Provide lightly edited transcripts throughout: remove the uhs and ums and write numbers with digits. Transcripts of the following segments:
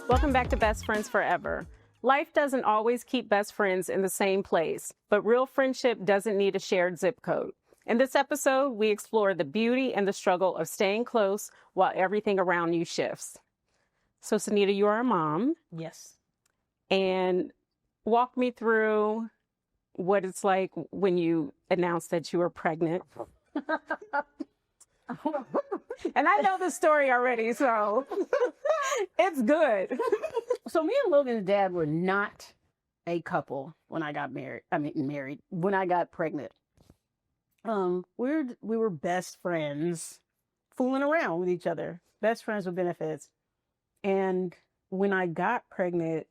Welcome back to Best Friends Forever. Life doesn't always keep best friends in the same place, but real friendship doesn't need a shared zip code. In this episode, we explore the beauty and the struggle of staying close while everything around you shifts. So, Synitta, you are a mom. Yes. And walk me through what it's like when you announced that you were pregnant. And I know the story already, so it's good. So me and Logan's dad were not a couple when I got married. When I got pregnant. We were best friends, fooling around with each other. Best friends with benefits. And when I got pregnant,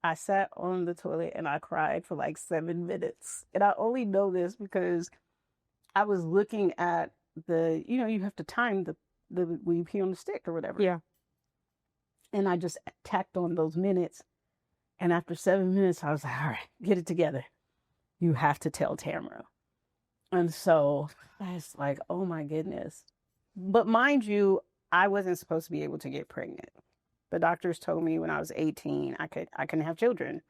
I sat on the toilet and I cried for like 7 minutes. And I only know this because I was looking at you have to time the when you pee on the stick or whatever. Yeah. And I just tacked on those minutes. And after 7 minutes, I was like, all right, get it together. You have to tell Tamara. And so I was like, oh my goodness. But mind you, I wasn't supposed to be able to get pregnant. The doctors told me when I was 18, I couldn't have children.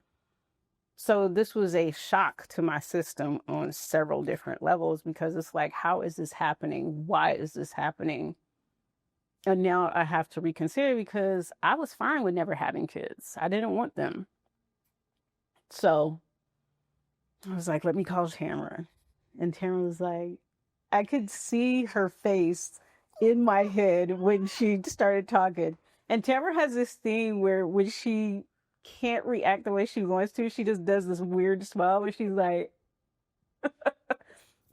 So this was a shock to my system on several different levels because it's like, how is this happening? Why is this happening? And now I have to reconsider because I was fine with never having kids. I didn't want them. So I was like, let me call Tamara. And Tamara was like, I could see her face in my head when she started talking. And Tamara has this thing where when she can't react the way she wants to, she just does this weird smile where she's like,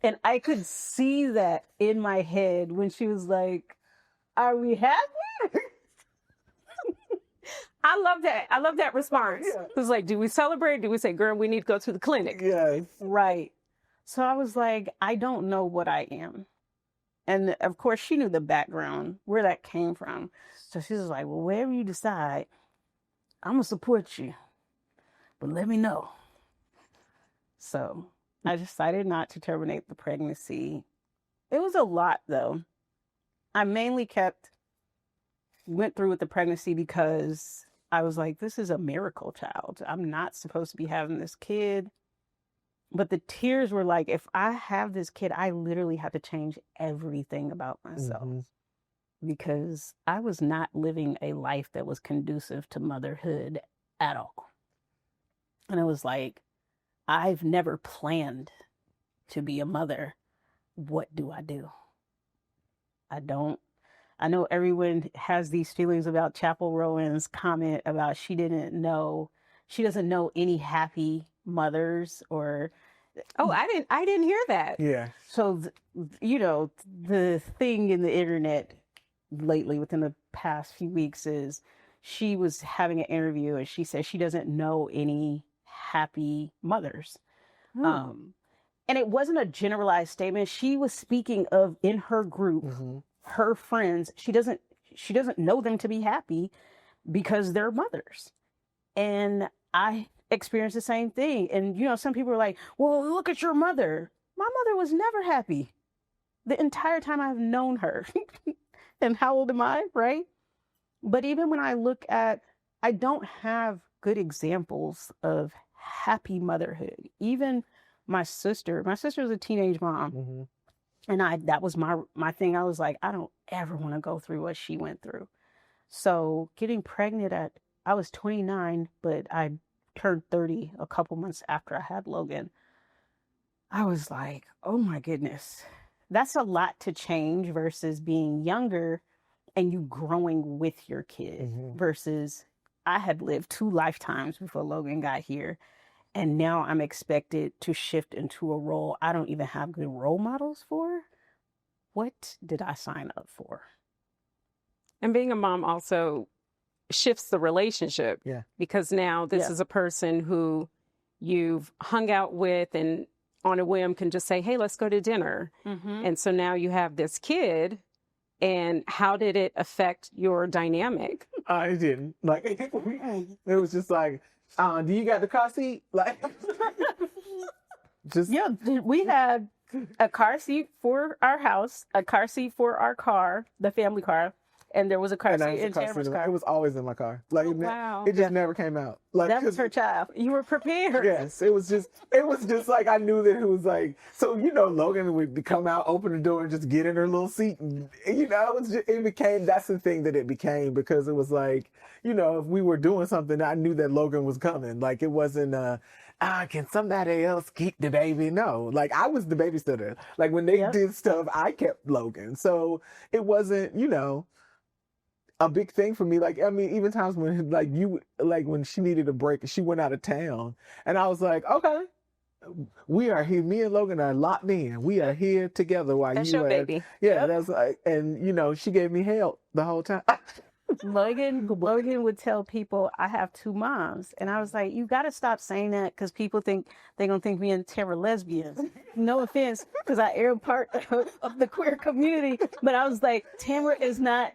and I could see that in my head when she was like, are we happy? I love that. I love that response. Yeah. It was like, do we celebrate? Do we say, girl, we need to go to the clinic? Yeah. Right. So I was like, I don't know what I am. And of course, she knew the background, where that came from. So she was like, well, wherever you decide, I'm going to support you. But let me know. So I decided not to terminate the pregnancy. It was a lot, though. I mainly went through with the pregnancy because I was like, this is a miracle child. I'm not supposed to be having this kid. But the tears were like, if I have this kid, I literally have to change everything about myself. Because I was not living a life that was conducive to motherhood at all. And it was like, I've never planned to be a mother. What do I do? I don't. I know everyone has these feelings about Chapel Rowan's comment about she doesn't know any happy mothers or. Oh, I didn't hear that. Yeah. So, the thing in the internet lately within the past few weeks is she was having an interview and she said she doesn't know any happy mothers. And it wasn't a generalized statement. She was speaking of in her group, her friends. She doesn't know them to be happy because they're mothers. And I experienced the same thing. And, some people are like, well, look at your mother. My mother was never happy the entire time I've known her. And how old am I, right? But even when I look at, I don't have good examples of happy motherhood. Even my sister was a teenage mom. And that was my thing. I was like, I don't ever want to go through what she went through. So getting pregnant I was 29, but I turned 30 a couple months after I had Logan. I was like, oh my goodness. That's a lot to change versus being younger and you growing with your kid versus I had lived 2 lifetimes before Logan got here. And now I'm expected to shift into a role I don't even have good role models for. What did I sign up for? And being a mom also shifts the relationship. Yeah. Because now this is a person who you've hung out with and on a whim can just say, hey, let's go to dinner. And so now you have this kid. And how did it affect your dynamic? I didn't. Like, it was just like, Do you got the car seat? Like, yeah, we had a car seat for our house, a car seat for our car, the family car, and there was a car seat in Tamara's car. It was always in my car. Like, wow. It just never came out. Like, that was her child. You were prepared. Yes, it was just like I knew that it was like, so, Logan would come out, open the door, and just get in her little seat. And, that's the thing that it became, because it was like, if we were doing something, I knew that Logan was coming. Like, it wasn't, can somebody else keep the baby? No, like, I was the babysitter. Like, when they did stuff, I kept Logan. So it wasn't, a big thing for me. Like, I mean, even times when when she needed a break and she went out of town, and I was like, okay, we are here. Me and Logan are locked in. We are here together while that's you your are. Baby. Yeah, that's like, and she gave me help the whole time. Logan would tell people, I have two moms. And I was like, you got to stop saying that, because people think they're going to think me and Tamara lesbians. No offense, because I am part of the queer community. But I was like, Tamara is not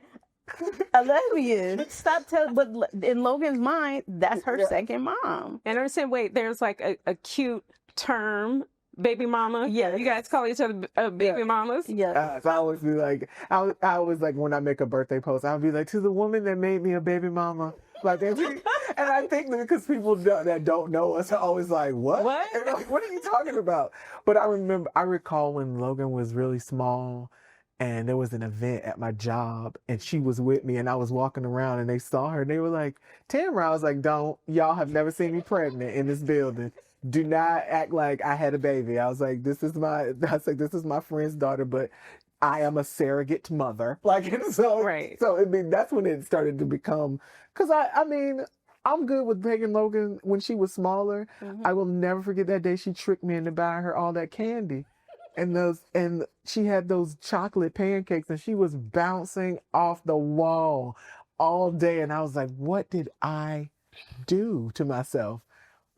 a lesbian. Stop telling. But in Logan's mind, that's her second mom. And I said, wait, there's like a cute term, baby mama. Yeah, you guys call each other baby mamas. Yeah. So I always be like, I always like, when I make a birthday post, I'll be like, to the woman that made me a baby mama. Like, and I think that because people that don't know us are always like, what? And like, what are you talking about? But I recall when Logan was really small, and there was an event at my job, and she was with me, and I was walking around, and they saw her, and they were like, Tamara. I was like, y'all have never seen me pregnant in this building. Do not act like I had a baby. I was like, this is my friend's daughter, but I am a surrogate mother. Like, so, right. So, that's when it started to become, because I'm good with taking Logan when she was smaller. Mm-hmm. I will never forget that day she tricked me into buying her all that candy. And she had those chocolate pancakes, and she was bouncing off the wall all day. And I was like, what did I do to myself?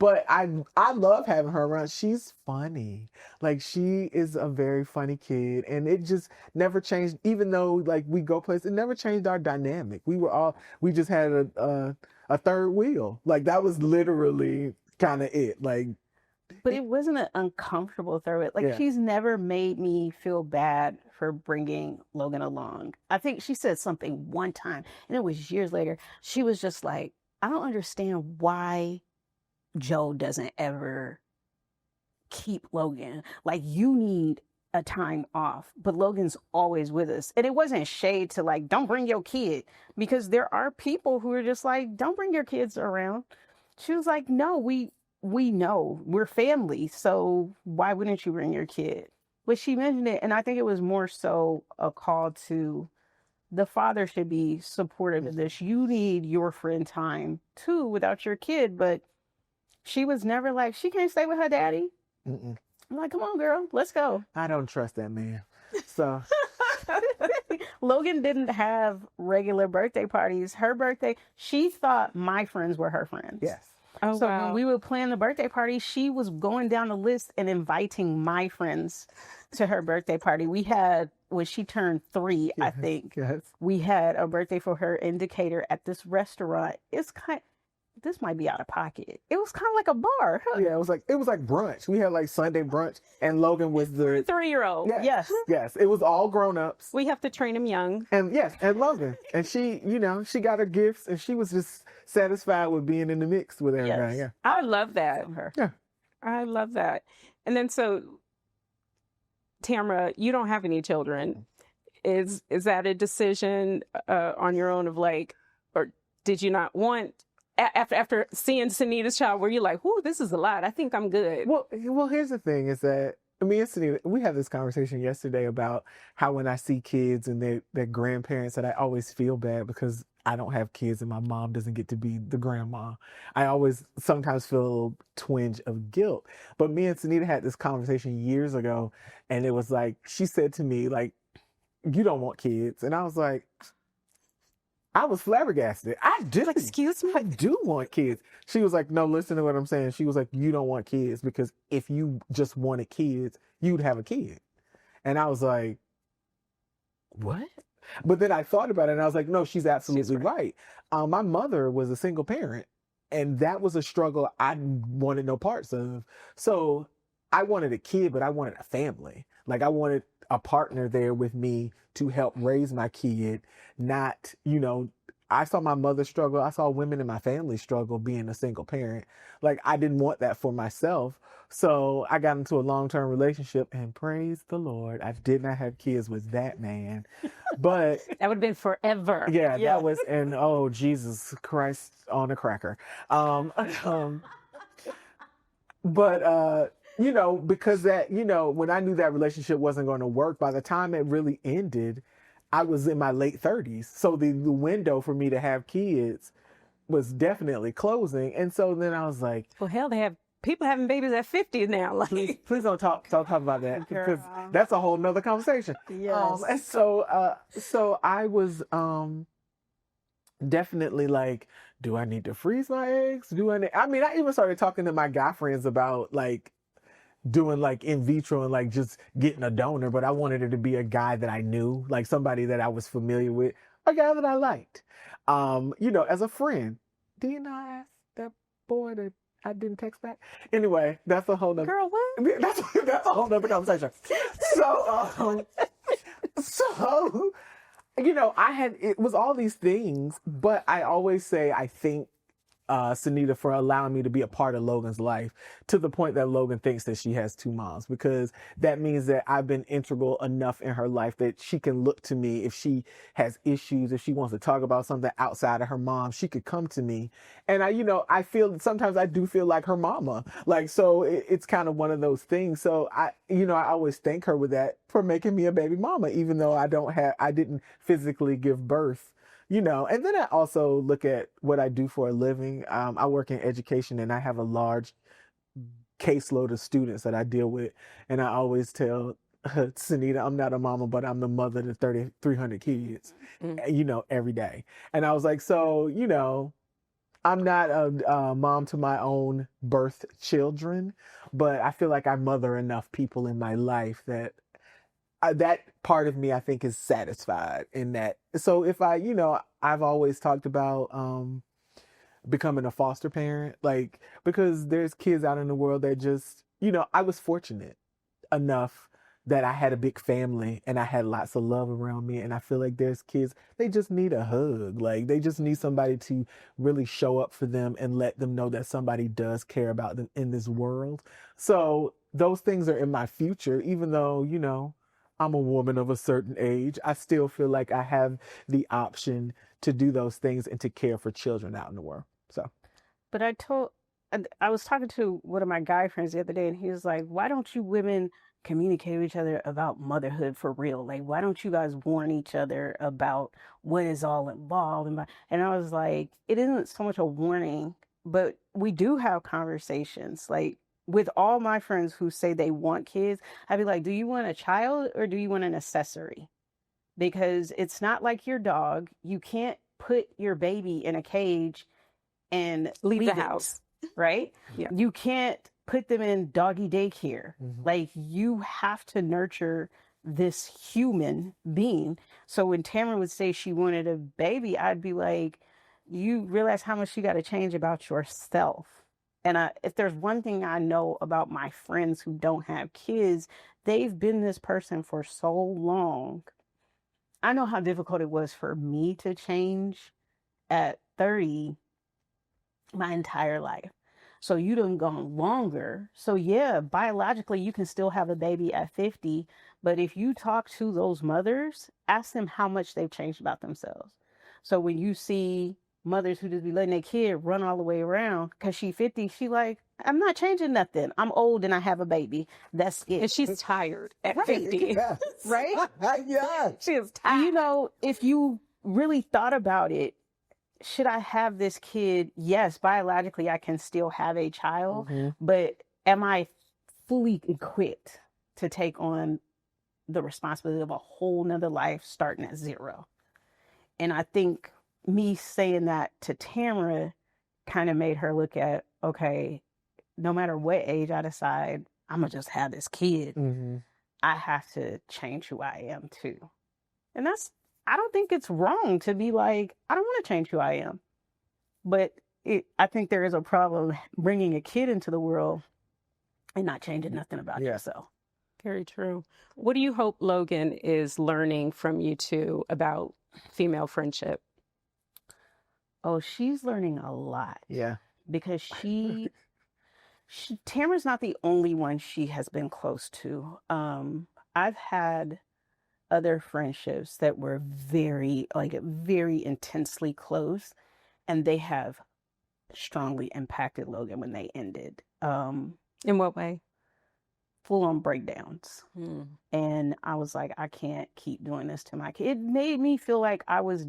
But I love having her around. She's funny. Like, she is a very funny kid, and it just never changed. Even though, like, we go places, it never changed our dynamic. We just had a third wheel. Like, that was literally kind of it. Like, but it wasn't an uncomfortable throw it. Like, she's never made me feel bad for bringing Logan along. I think she said something one time, and it was years later. She was just like, I don't understand why Joe doesn't ever keep Logan. Like, you need a time off, but Logan's always with us. And it wasn't shade to, like, don't bring your kid, because there are people who are just like, don't bring your kids around. She was like, no, we know we're family, so why wouldn't you bring your kid? But she mentioned it, and I think it was more so a call to the father should be supportive of this. You need your friend time too without your kid. But she was never like, she can't stay with her daddy. Mm-mm. I'm like, come on, girl, let's go. I don't trust that man. So Logan didn't have regular birthday parties. Her birthday, she thought my friends were her friends. Yes. Oh, so wow. When we would plan the birthday party, she was going down the list and inviting my friends to her birthday party. We had, when she turned 3, I think, we had a birthday for her in Decatur at this restaurant. This might be out of pocket. It was kind of like a bar. Huh? Yeah, it was like brunch. We had like Sunday brunch, and Logan was the 3-year-old. Yes. It was all grown-ups. We have to train him young. And Logan, and she, she got her gifts, and she was just satisfied with being in the mix with everybody. Yes. Yeah, I love that. Yeah, I love that. And then so, Tamara, you don't have any children. Is that a decision on your own of like, or did you not want? After seeing Synitta's child, were you like, "Whoo, this is a lot. I think I'm good." Well, here's the thing: is that me and Synitta, we had this conversation yesterday about how when I see kids and their grandparents, that I always feel bad because I don't have kids and my mom doesn't get to be the grandma. I always sometimes feel a twinge of guilt. But me and Synitta had this conversation years ago, and it was like she said to me, like, "You don't want kids," and I was like, I was flabbergasted. I do. Like, excuse me? I do want kids. She was like, no, listen to what I'm saying. She was like, you don't want kids because if you just wanted kids, you'd have a kid. And I was like, what? But then I thought about it and I was like, no, she's absolutely right. My mother was a single parent And that was a struggle I wanted no parts of. So I wanted a kid, but I wanted a family. Like I wanted a partner there with me to help raise my kid, not, I saw my mother struggle. I saw women in my family struggle being a single parent. Like I didn't want that for myself. So I got into a long-term relationship and praise the Lord, I did not have kids with that man. But that would have been forever. Yeah, that was, and oh, Jesus Christ on a cracker. But because that, when I knew that relationship wasn't going to work, by the time it really ended, I was in my late 30s. So the window for me to have kids was definitely closing. And so then I was like, well, hell, they have people having babies at 50 now. Like, please don't talk about that, because that's a whole nother conversation. Yes. And so I was definitely like, do I need to freeze my eggs? I even started talking to my guy friends about like doing like in vitro and like just getting a donor, but I wanted it to be a guy that I knew, like somebody that I was familiar with, a guy that I liked. As a friend. Do you know I asked that boy that I didn't text back? Anyway, that's a whole nother girl, what? That's a whole nother conversation. So it was all these things, but I always say I thank Synitta for allowing me to be a part of Logan's life, to the point that Logan thinks that she has two moms, because that means that I've been integral enough in her life that she can look to me if she has issues, if she wants to talk about something outside of her mom, she could come to me. And I feel sometimes I do feel like her mama, like, so it's kind of one of those things. So I always thank her with that, for making me a baby mama, even though I didn't physically give birth. And then I also look at what I do for a living. I work in education, and I have a large caseload of students that I deal with. And I always tell Synitta, I'm not a mama, but I'm the mother to 300 kids, every day. And I was like, so, I'm not a mom to my own birth children, but I feel like I mother enough people in my life that that part of me, I think, is satisfied in that. So if I've always talked about becoming a foster parent, like, because there's kids out in the world that just, I was fortunate enough that I had a big family and I had lots of love around me. And I feel like there's kids, they just need a hug. Like, they just need somebody to really show up for them and let them know that somebody does care about them in this world. So those things are in my future, even though, I'm a woman of a certain age. I still feel like I have the option to do those things and to care for children out in the world. So, but I was talking to one of my guy friends the other day, and he was like, why don't you women communicate with each other about motherhood for real? Like, why don't you guys warn each other about what is all involved? And I was like, it isn't so much a warning, but we do have conversations. Like, with all my friends who say they want kids, I'd be like, do you want a child or do you want an accessory? Because it's not like your dog. You can't put your baby in a cage and leave the house, right? Yeah. You can't put them in doggy daycare. Mm-hmm. Like, you have to nurture this human being. So when Tamara would say she wanted a baby, I'd be like, you realize how much you got to change about yourself. And if there's one thing I know about my friends who don't have kids, they've been this person for so long. I know how difficult it was for me to change at 30 my entire life. So you done gone longer. So yeah, biologically, you can still have a baby at 50. But if you talk to those mothers, ask them how much they've changed about themselves. So when you see mothers who just be letting their kid run all the way around because she 50, she like, I'm not changing nothing. I'm old and I have a baby. That's it. And she's tired at right. 50. Yes. Right? Yeah. She is tired. If you really thought about it, should I have this kid? Yes, biologically, I can still have a child, but am I fully equipped to take on the responsibility of a whole nother life starting at zero? And I think me saying that to Tamara kind of made her look at, okay, no matter what age I decide I'm going to just have this kid, I have to change who I am too. And I don't think it's wrong to be like, I don't want to change who I am. But I think there is a problem bringing a kid into the world and not changing nothing about yourself. Very true. What do you hope Logan is learning from you two about female friendship? Oh, she's learning a lot. Yeah. Because Tamara's not the only one she has been close to. I've had other friendships that were very intensely close, and they have strongly impacted Logan when they ended. In what way? Full on breakdowns. And I was like, I can't keep doing this to my kid. It made me feel like I was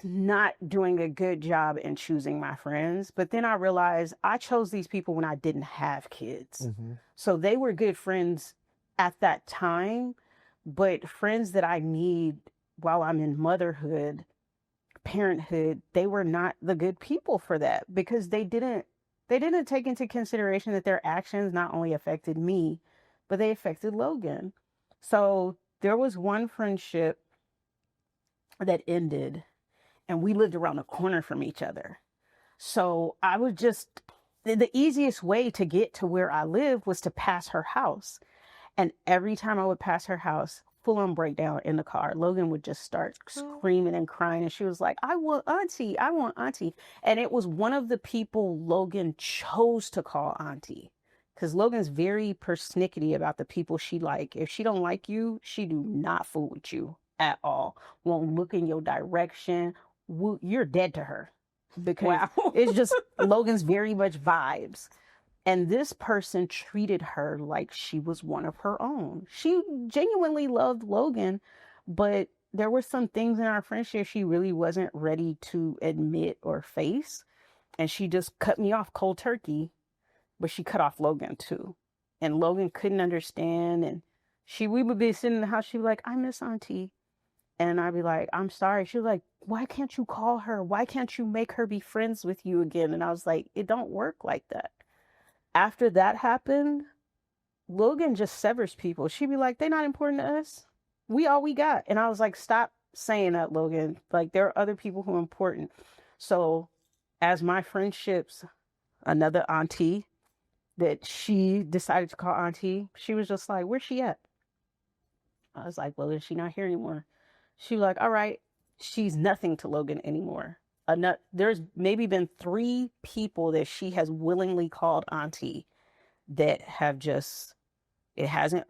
not doing a good job in choosing my friends. But then I realized I chose these people when I didn't have kids. So they were good friends at that time, but friends that I need while I'm in motherhood, parenthood, they were not the good people for that, because they didn't take into consideration that their actions not only affected me, but they affected Logan. So there was one friendship that ended, and we lived around the corner from each other. So I was the easiest way to get to where I lived was to pass her house. And every time I would pass her house, full on breakdown in the car, Logan would just start screaming and crying. And she was like, I want auntie. And it was one of the people Logan chose to call auntie. Because Logan's very persnickety about the people she like. If she don't like you, she do not fool with you at all. Won't look in your direction. You're dead to her. Because it's just Logan's very much vibes. And this person treated her like she was one of her own. She genuinely loved Logan, but there were some things in our friendship she really wasn't ready to admit or face. And she just cut me off cold turkey, but she cut off Logan too. And Logan couldn't understand. And we would be sitting in the house. She'd be like, I miss auntie. And I'd be like, I'm sorry. She was like, why can't you call her? Why can't you make her be friends with you again? And I was like, it don't work like that. After that happened, Logan just severs people. She'd be like, they're not important to us. We all we got. And I was like, stop saying that, Logan. Like, there are other people who are important. So as my friendships, another auntie that she decided to call auntie, she was just like, where's she at? I was like, well, is she not here anymore? She was like, all right, she's nothing to Logan anymore. There's maybe been 3 people that she has willingly called auntie that have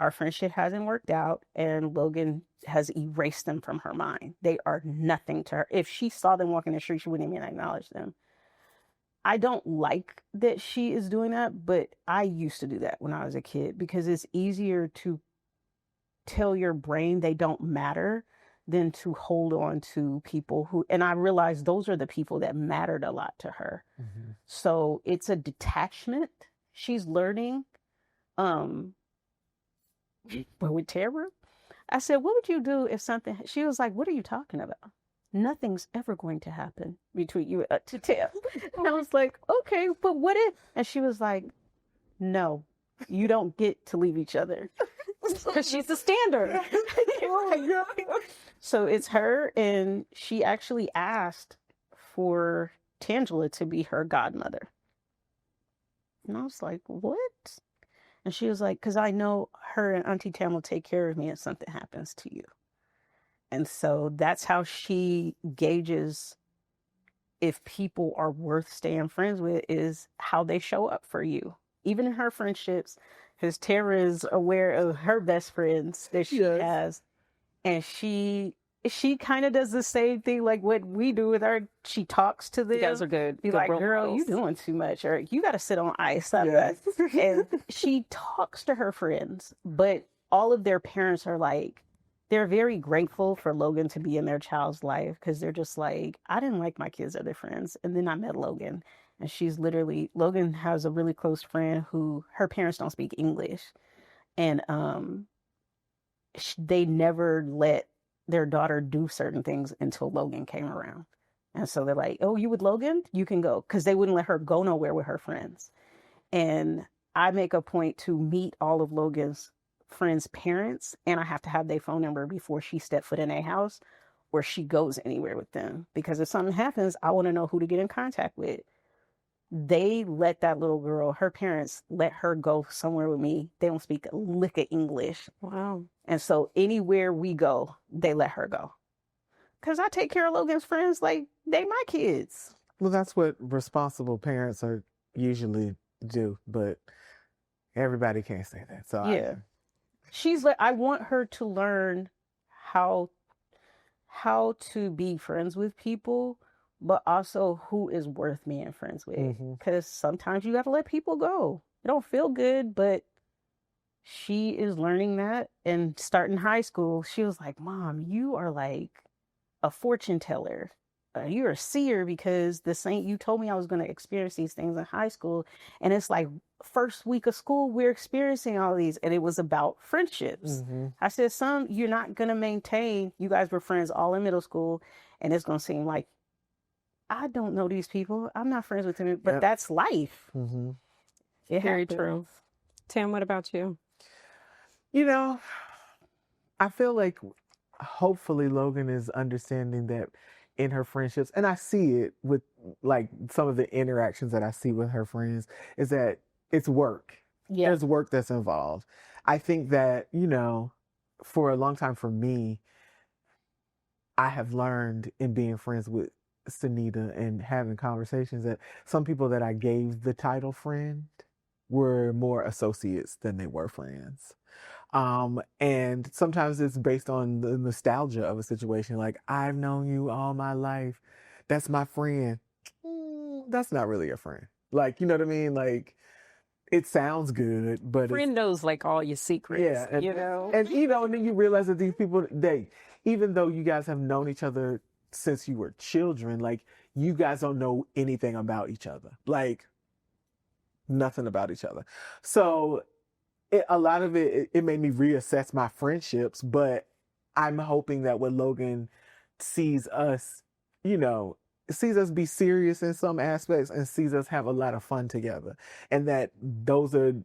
our friendship hasn't worked out, and Logan has erased them from her mind. They are nothing to her. If she saw them walking the street, she wouldn't even acknowledge them. I don't like that she is doing that, but I used to do that when I was a kid, because it's easier to tell your brain they don't matter than to hold on to people and I realized those are the people that mattered a lot to her. So it's a detachment she's learning. But with Tara, I said, what would you do if something, she was like, what are you talking about? Nothing's ever going to happen between you to Tara. And I was like, okay, but what if, and she was like, no, you don't get to leave each other. Because she's the standard. Oh my God. So it's her, and she actually asked for Tangela to be her godmother. And I was like, what? And she was like, because I know her and Auntie Tam will take care of me if something happens to you. And so that's how she gauges if people are worth staying friends with, is how they show up for you. Even in her friendships, because Tara is aware of her best friends that she has. And she kind of does the same thing like what we do with her. She talks to them. You guys are good. Be like, girl, you doing too much, or you got to sit on ice. And she talks to her friends, but all of their parents are like, they're very grateful for Logan to be in their child's life, because they're just like, I didn't like my kids' other friends. And then I met Logan, and Logan has a really close friend who her parents don't speak English. And they never let their daughter do certain things until Logan came around. And so they're like, oh, you with Logan? You can go. Because they wouldn't let her go nowhere with her friends. And I make a point to meet all of Logan's friends' parents, and I have to have their phone number before she stepped foot in a house, or she goes anywhere with them, because if something happens, I want to know who to get in contact with. They let that little girl, her parents let her go somewhere with me. They don't speak a lick of English. Wow. And so anywhere we go, they let her go. Because I take care of Logan's friends like they my kids. Well, that's what responsible parents are usually do, but everybody can't say that. So yeah. I want her to learn how to be friends with people, but also who is worth being friends with. Because sometimes you got to let people go. It don't feel good, but she is learning that. And starting high school, she was like, Mom, you are like a fortune teller. You're a seer, because the saint, you told me I was going to experience these things in high school. And it's like first week of school, we're experiencing all these. And it was about friendships. I said, some you're not going to maintain. You guys were friends all in middle school. And it's going to seem like, I don't know these people. I'm not friends with them. But that's life. It's very true. Tam, what about you? You know, I feel like hopefully Logan is understanding that in her friendships, and I see it with like some of the interactions that I see with her friends, is that it's work. Yeah. There's work that's involved. I think that, you know, for a long time for me, I have learned in being friends with Synitta and having conversations that some people that I gave the title friend were more associates than they were friends. And sometimes it's based on the nostalgia of a situation. Like, I've known you all my life. That's my friend. That's not really a friend. Like, you know what I mean? Like, it sounds good, but friend knows like all your secrets. Yeah, and, you know, and then you realize that these people, even though you guys have known each other since you were children, like, you guys don't know anything about each other. Like, nothing about each other. So a lot of it made me reassess my friendships, but I'm hoping that when Logan sees us, you know, sees us be serious in some aspects and sees us have a lot of fun together, and that those are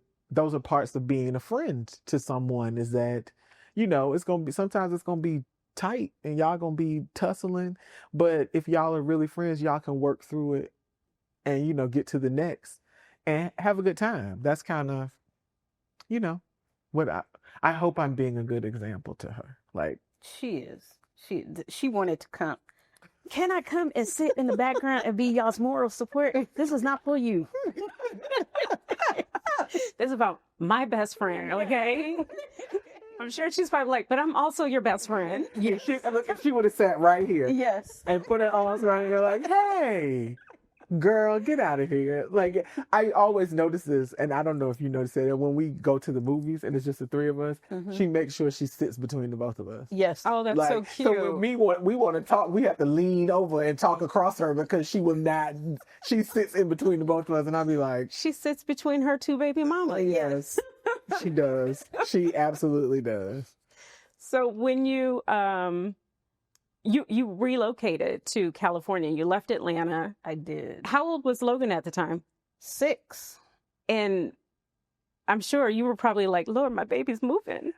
parts of being a friend to someone, is that, you know, sometimes it's gonna be tight and y'all gonna be tussling, but if y'all are really friends, y'all can work through it and, you know, get to the next and have a good time. That's kind of, you know, what I hope I'm being a good example to her. Like, she is. She wanted to come. Can I come and sit in the background and be y'all's moral support? This is not for you. This is about my best friend, okay? I'm sure she's probably like, but I'm also your best friend. Yeah, she would have sat right here. Yes. And put her arms around her like, hey, girl, get out of here. Like, I always notice this, and I don't know if you notice it, when we go to the movies and it's just the three of us, she makes sure she sits between the both of us. Yes. Oh, that's like, so cute. So when we want to talk, we have to lean over and talk across her, because she sits in between the both of us, and I'll be like, she sits between her two baby mamas. Yes, she does. She absolutely does. So when you you relocated to California, you left Atlanta. I did. How old was Logan at the time? 6. And I'm sure you were probably like, Lord, my baby's moving.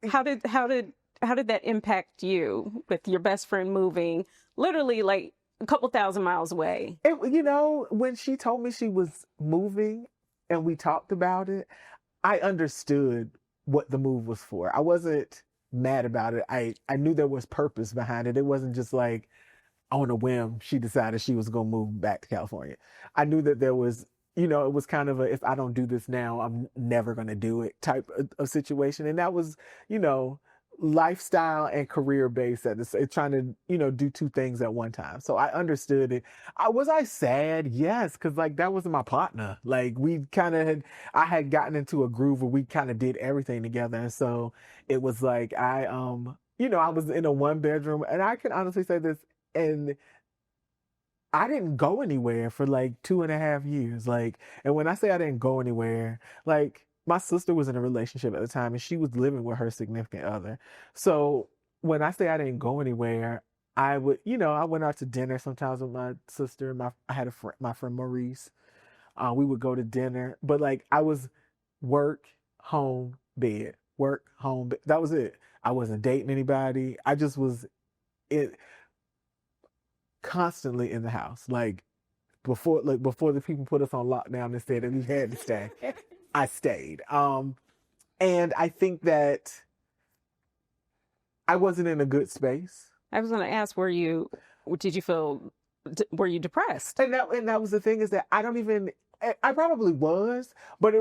How did that impact you with your best friend moving literally like a couple thousand miles away? You know, when she told me she was moving and we talked about it, I understood what the move was for. I wasn't mad about it. I knew there was purpose behind it. It wasn't just like on a whim she decided she was going to move back to California. I knew that there was, you know, it was kind of a, if I don't do this now, I'm never going to do it type of situation. And that was, you know, lifestyle and career based at this, trying to, you know, do two things at one time. So I understood it. Was I sad? Yes, because like that was my partner. Like I had gotten into a groove where we kind of did everything together, and so it was like you know, I was in a 1-bedroom, and I can honestly say this, and I didn't go anywhere for like 2.5 years. Like, and when I say I didn't go anywhere, like, my sister was in a relationship at the time, and she was living with her significant other. So when I say I didn't go anywhere, I would, you know, I went out to dinner sometimes with my sister. I had my friend Maurice. We would go to dinner, but like I was work, home, bed, work, home, bed. That was it. I wasn't dating anybody. I just was it. constantly in the house. Like before the people put us on lockdown and said that we had to stay, I stayed. And I think that I wasn't in a good space. I was going to ask, were you depressed? And that was the thing, is that I probably was, but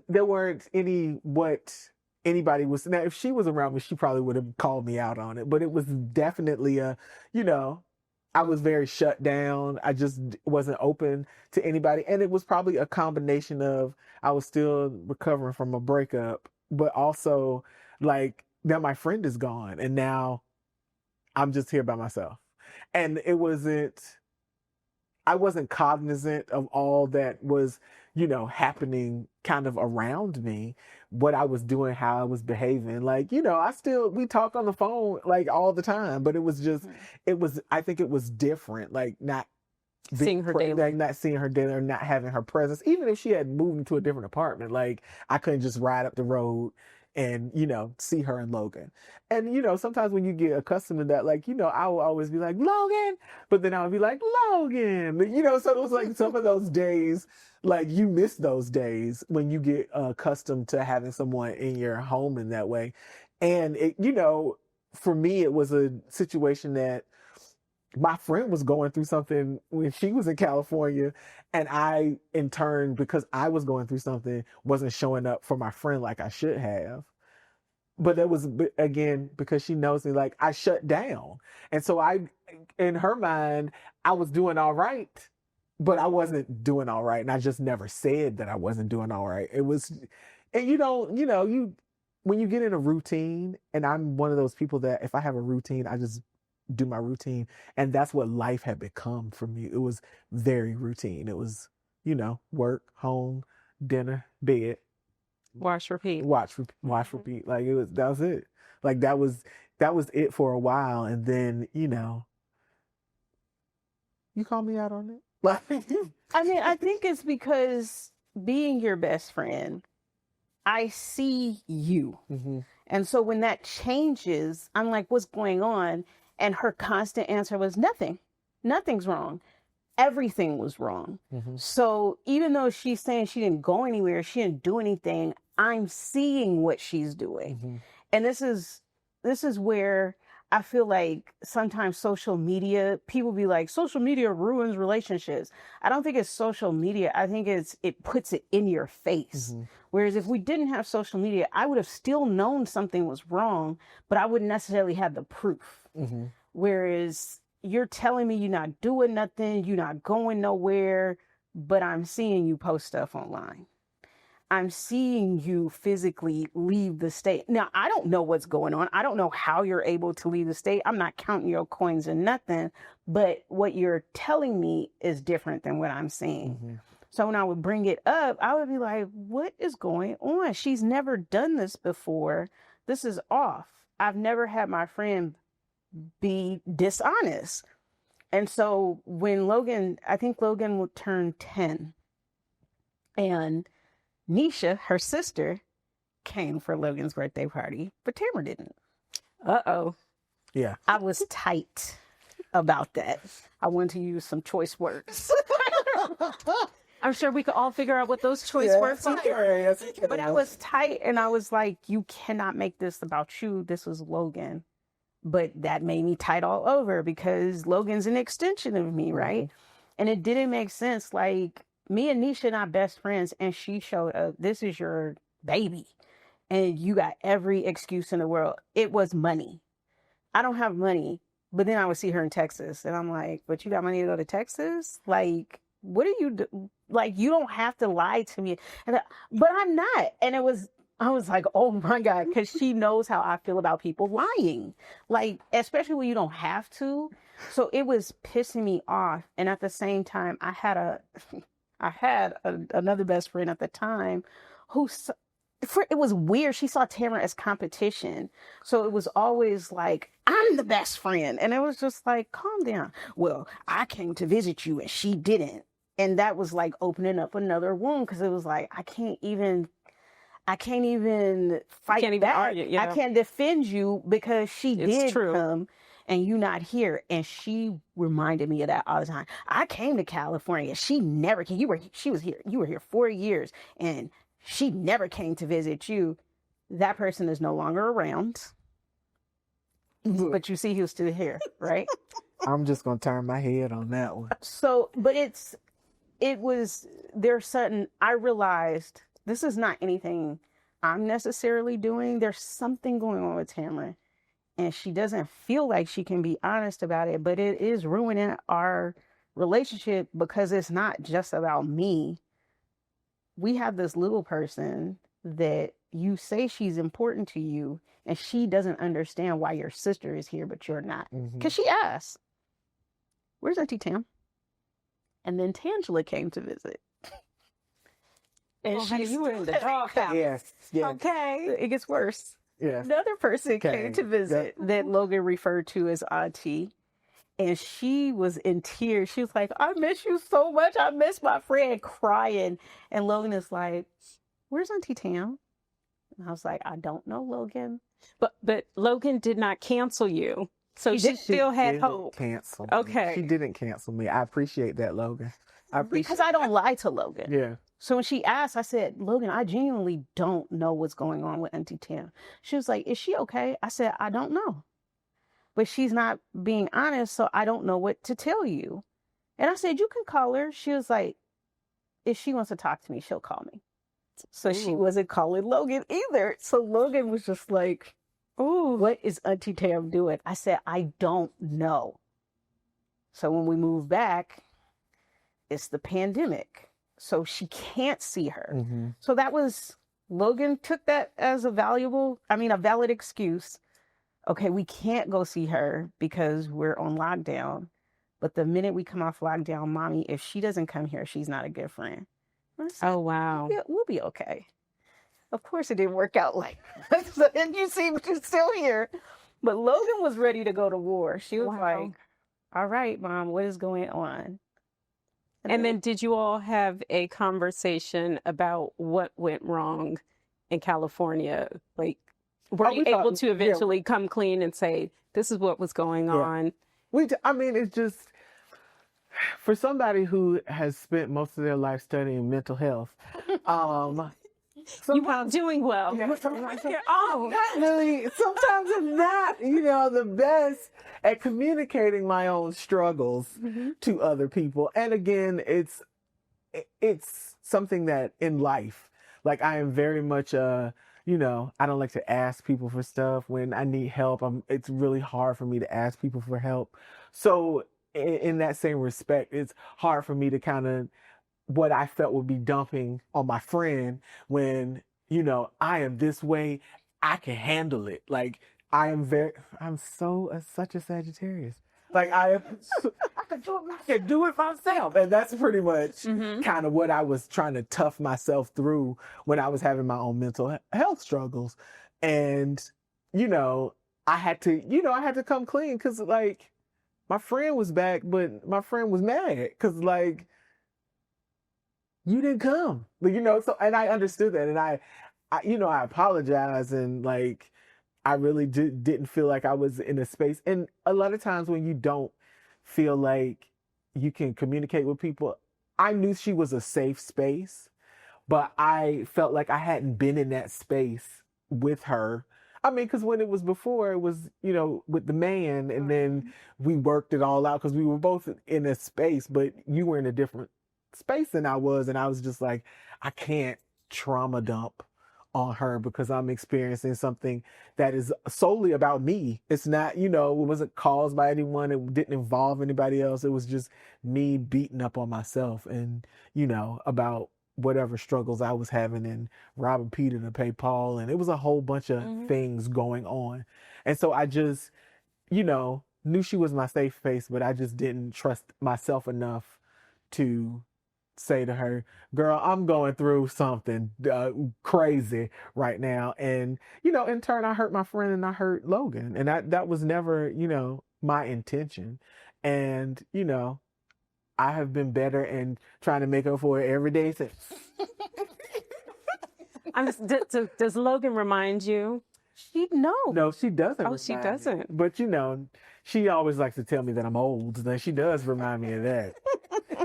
there weren't anybody was. Now, if she was around me, she probably would have called me out on it, but it was definitely I was very shut down. I just wasn't open to anybody. And it was probably a combination of, I was still recovering from a breakup, but also like, now my friend is gone and now I'm just here by myself. And I wasn't cognizant of all that was, happening kind of around me, what I was doing, how I was behaving. Like, we talked on the phone like all the time, but I think it was different. Like not seeing her daily, like not seeing her daily, or not having her presence. Even if she had moved into a different apartment, like I couldn't just ride up the road and, see her and Logan. And, sometimes when you get accustomed to that, like, I will always be like, Logan, but then I would be like, Logan, so it was like some of those days, like you miss those days when you get accustomed to having someone in your home in that way. And it, for me, it was a situation that my friend was going through something when she was in California, and I, in turn, because I was going through something, wasn't showing up for my friend like I should have. But that was, again, because she knows me, like I shut down. And so in her mind, I was doing all right, but I wasn't doing all right. And I just never said that I wasn't doing all right. It was, and when you get in a routine, and I'm one of those people that if I have a routine, I just do my routine. And that's what life had become for me. It was very routine. It was, work, home, dinner, bed, wash, repeat, wash, repeat. Like that was it. Like that was it for a while. And then, you call me out on it. Like, I mean, I think it's because being your best friend, I see you. Mm-hmm. And so when that changes, I'm like, what's going on? And her constant answer was nothing. Nothing's wrong. Everything was wrong. Mm-hmm. So even though she's saying she didn't go anywhere, she didn't do anything, I'm seeing what she's doing. Mm-hmm. And this is where I feel like sometimes social media, people be like, social media ruins relationships. I don't think it's social media. I think it puts it in your face. Mm-hmm. Whereas if we didn't have social media, I would have still known something was wrong, but I wouldn't necessarily have the proof. Mm-hmm. Whereas you're telling me you're not doing nothing, you're not going nowhere, but I'm seeing you post stuff online. I'm seeing you physically leave the state. Now, I don't know what's going on. I don't know how you're able to leave the state. I'm not counting your coins and nothing, but what you're telling me is different than what I'm seeing. Mm-hmm. So when I would bring it up, I would be like, what is going on? She's never done this before. This is off. I've never had my friend be dishonest. And so when I think Logan will turn 10, and Nisha, her sister, came for Logan's birthday party, but Tamara didn't. Uh-oh. Yeah. I was tight about that. I wanted to use some choice words. I'm sure we could all figure out what those choice words are. Yes, but I was tight, and I was like, you cannot make this about you. This was Logan. But that made me tight all over because Logan's an extension of me, right? Mm-hmm. And it didn't make sense. Like, me and Nisha not best friends, and she showed up. This is your baby. And you got every excuse in the world. It was money. I don't have money. But then I would see her in Texas, and I'm like, but you got money to go to Texas? Like, what do you do? Like, you don't have to lie to me. But I'm not. And I was like, oh my God, because she knows how I feel about people lying. Like, especially when you don't have to. So it was pissing me off. And at the same time, I had another best friend at the time it was weird. She saw Tamara as competition. So it was always like, I'm the best friend. And it was just like, calm down. Well, I came to visit you and she didn't. And that was like opening up another wound, because it was like, I can't even fight back. Argue, yeah. I can't defend you because she did come. and you not here. And she reminded me of that all the time. I came to California. She never came. She was here. You were here 4 years and she never came to visit you. That person is no longer around. But you see who's still here, right? I'm just going to turn my head on that one. So, but there's certain, I realized this is not anything I'm necessarily doing. There's something going on with Tamara, and she doesn't feel like she can be honest about it, but it is ruining our relationship because it's not just about me. We have this little person that you say she's important to you, and she doesn't understand why your sister is here, but you're not. Because she asked, "Where's Auntie Tam?" And then Tangela came to visit. And you were in the doghouse. Yes. Okay. It gets worse. Yes. Another person came to visit that Logan referred to as Auntie. And she was in tears. She was like, "I miss you so much. I miss my friend," crying. And Logan is like, "Where's Auntie Tam?" And I was like, "I don't know, Logan." But Logan did not cancel you. So she still had hope. Cancel. Okay. She didn't cancel me. I appreciate that, Logan. Because I don't lie to Logan. Yeah. So when she asked, I said, "Logan, I genuinely don't know what's going on with Auntie Tam." She was like, "Is she okay?" I said, "I don't know. But she's not being honest, so I don't know what to tell you." And I said, "You can call her." She was like, "If she wants to talk to me, she'll call me." So she wasn't calling Logan either. So Logan was just like, "Ooh, what is Auntie Tam doing?" I said, "I don't know." So when we moved back, it's the pandemic. So she can't see her. So Logan took that as a valid excuse. Okay, we can't go see her because we're on lockdown. But the minute we come off lockdown, Mommy, if she doesn't come here, she's not a good friend. Said, "Oh, wow. We'll be okay." Of course, it didn't work out like that. And you see, she's still here. But Logan was ready to go to war. She was like, "All right, Mom, what is going on?" And then did you all have a conversation about what went wrong in California? Like, were you able to eventually come clean and say, "This is what was going on"? It's just, for somebody who has spent most of their life studying mental health, you weren't doing well. Not really. Sometimes I'm not, the best at communicating my own struggles to other people. And again, it's something that in life, like I am very much, I don't like to ask people for stuff when I need help. It's really hard for me to ask people for help. So in that same respect, it's hard for me to kind of what I felt would be dumping on my friend when, I am this way, I can handle it. Like I'm such a Sagittarius. Like I can do it myself. And that's pretty much kind of what I was trying to tough myself through when I was having my own mental health struggles. And, I had to come clean because like my friend was back, but my friend was mad because like, you didn't come, so, and I understood that. And I apologize. And like, I really didn't feel like I was in a space. And a lot of times when you don't feel like you can communicate with people, I knew she was a safe space, but I felt like I hadn't been in that space with her. Because when it was before, it was, with the man, and then we worked it all out because we were both in a space, but you were in a different space than I was. And I was just like, I can't trauma dump on her because I'm experiencing something that is solely about me. It's not, it wasn't caused by anyone. It didn't involve anybody else. It was just me beating up on myself and, about whatever struggles I was having and robbing Peter to pay Paul. And it was a whole bunch of things going on. And so I just, knew she was my safe space, but I just didn't trust myself enough to say to her, "Girl, I'm going through something crazy right now." And, in turn, I hurt my friend and I hurt Logan. And that was never, my intention. And, I have been better and trying to make up for it every day since. Does Logan remind you No, she doesn't. Oh, she doesn't. Me. But she always likes to tell me that I'm old. Then she does remind me of that.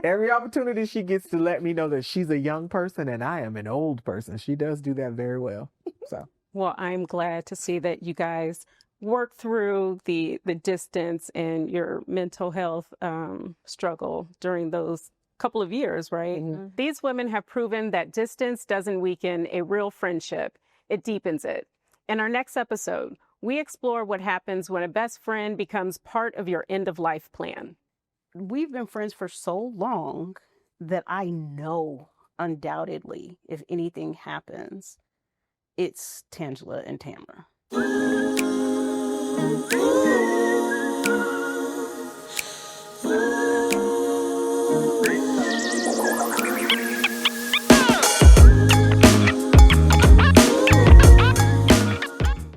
Every opportunity she gets to let me know that she's a young person and I am an old person. She does do that very well. So. Well, I'm glad to see that you guys work through the distance and your mental health struggle during those couple of years, right? Mm-hmm. These women have proven that distance doesn't weaken a real friendship. It deepens it. In our next episode, we explore what happens when a best friend becomes part of your end-of-life plan. We've been friends for so long that I know undoubtedly if anything happens, it's Tangela and Tamara.